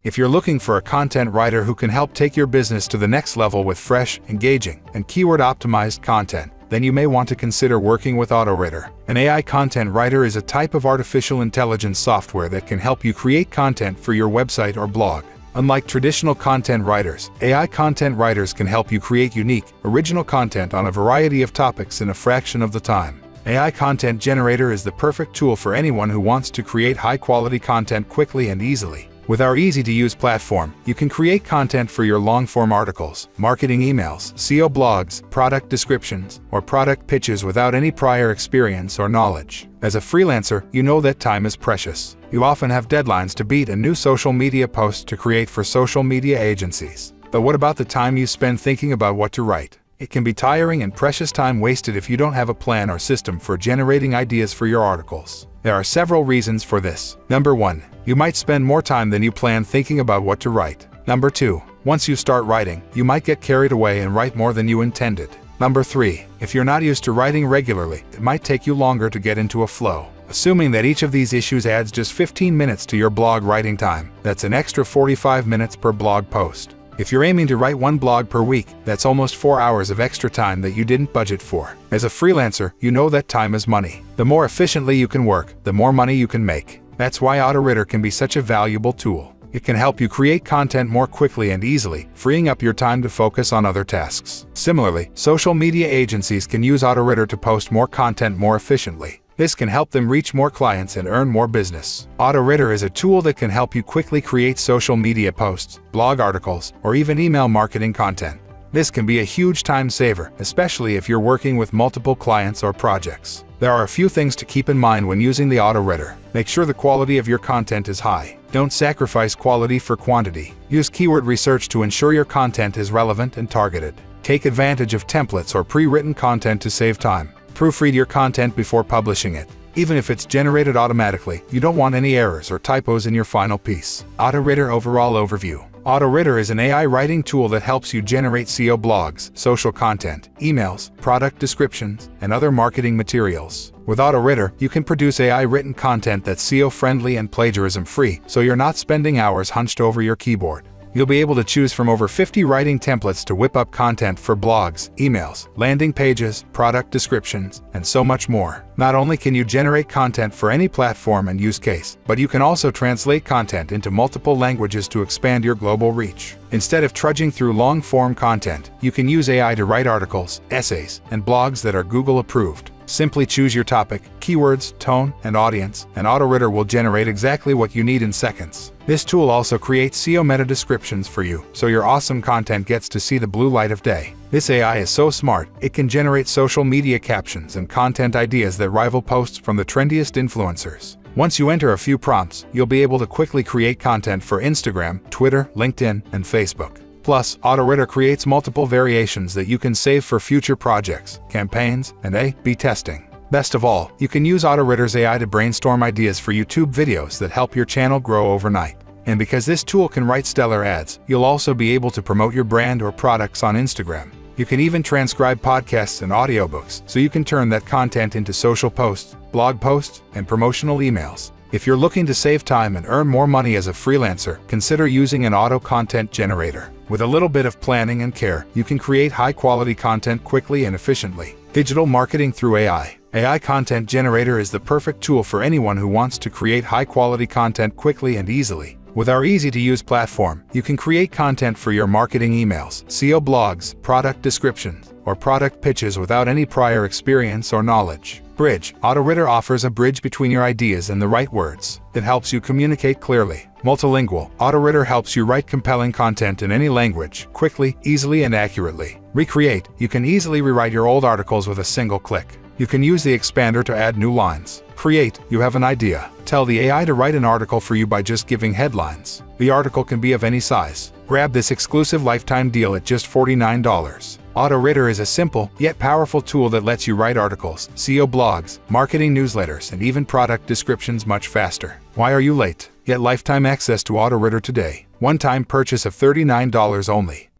If you're looking for a content writer who can help take your business to the next level with fresh, engaging, and keyword-optimized content, then you may want to consider working with autorytr. An AI content writer is a type of artificial intelligence software that can help you create content for your website or blog. Unlike traditional content writers, AI content writers can help you create unique, original content on a variety of topics in a fraction of the time. AI Content Generator is the perfect tool for anyone who wants to create high-quality content quickly and easily. With our easy-to-use platform, you can create content for your long-form articles, marketing emails, SEO blogs, product descriptions, or product pitches without any prior experience or knowledge. As a freelancer, you know that time is precious. You often have deadlines to beat and new social media posts to create for social media agencies. But what about the time you spend thinking about what to write? It can be tiring and precious time wasted if you don't have a plan or system for generating ideas for your articles. There are several reasons for this. Number 1. You might spend more time than you planned thinking about what to write. Number 2. Once you start writing, you might get carried away and write more than you intended. Number 3. If you're not used to writing regularly, it might take you longer to get into a flow. Assuming that each of these issues adds just 15 minutes to your blog writing time, that's an extra 45 minutes per blog post. If you're aiming to write one blog per week, that's almost 4 hours of extra time that you didn't budget for. As a freelancer, you know that time is money. The more efficiently you can work, the more money you can make. That's why autorytr can be such a valuable tool. It can help you create content more quickly and easily, freeing up your time to focus on other tasks. Similarly, social media agencies can use autorytr to post more content more efficiently. This can help them reach more clients and earn more business. autorytr is a tool that can help you quickly create social media posts, blog articles, or even email marketing content. This can be a huge time saver, especially if you're working with multiple clients or projects. There are a few things to keep in mind when using the autorytr. Make sure the quality of your content is high. Don't sacrifice quality for quantity. Use keyword research to ensure your content is relevant and targeted. Take advantage of templates or pre-written content to save time. Proofread your content before publishing it. Even if it's generated automatically, you don't want any errors or typos in your final piece. autorytr Overall Overview. autorytr is an AI writing tool that helps you generate SEO blogs, social content, emails, product descriptions, and other marketing materials. With autorytr, you can produce AI-written content that's SEO-friendly and plagiarism-free, so you're not spending hours hunched over your keyboard. You'll be able to choose from over 50 writing templates to whip up content for blogs, emails, landing pages, product descriptions, and so much more. Not only can you generate content for any platform and use case, but you can also translate content into multiple languages to expand your global reach. Instead of trudging through long-form content, you can use AI to write articles, essays, and blogs that are Google approved. Simply choose your topic, keywords, tone, and audience, and autorytr will generate exactly what you need in seconds. This tool also creates SEO meta descriptions for you, so your awesome content gets to see the blue light of day. This AI is so smart, it can generate social media captions and content ideas that rival posts from the trendiest influencers. Once you enter a few prompts, you'll be able to quickly create content for Instagram, Twitter, LinkedIn, and Facebook. Plus, autorytr creates multiple variations that you can save for future projects, campaigns, and A/B testing. Best of all, you can use autorytr's AI to brainstorm ideas for YouTube videos that help your channel grow overnight. And because this tool can write stellar ads, you'll also be able to promote your brand or products on Instagram. You can even transcribe podcasts and audiobooks, so you can turn that content into social posts, blog posts, and promotional emails. If you're looking to save time and earn more money as a freelancer, consider using an auto content generator. With a little bit of planning and care, you can create high-quality content quickly and efficiently. Digital marketing through AI. AI Content Generator is the perfect tool for anyone who wants to create high-quality content quickly and easily. With our easy-to-use platform, you can create content for your marketing emails, SEO blogs, product descriptions, or product pitches without any prior experience or knowledge. Bridge. autorytr offers a bridge between your ideas and the right words. It helps you communicate clearly. Multilingual. autorytr helps you write compelling content in any language, quickly, easily, and accurately. Recreate. You can easily rewrite your old articles with a single click. You can use the expander to add new lines. Create. You have an idea. Tell the AI to write an article for you by just giving headlines. The article can be of any size. Grab this exclusive lifetime deal at just $49. autorytr is a simple, yet powerful tool that lets you write articles, SEO blogs, marketing newsletters, and even product descriptions much faster. Why are you late? Get lifetime access to autorytr today. One-time purchase of $39 only.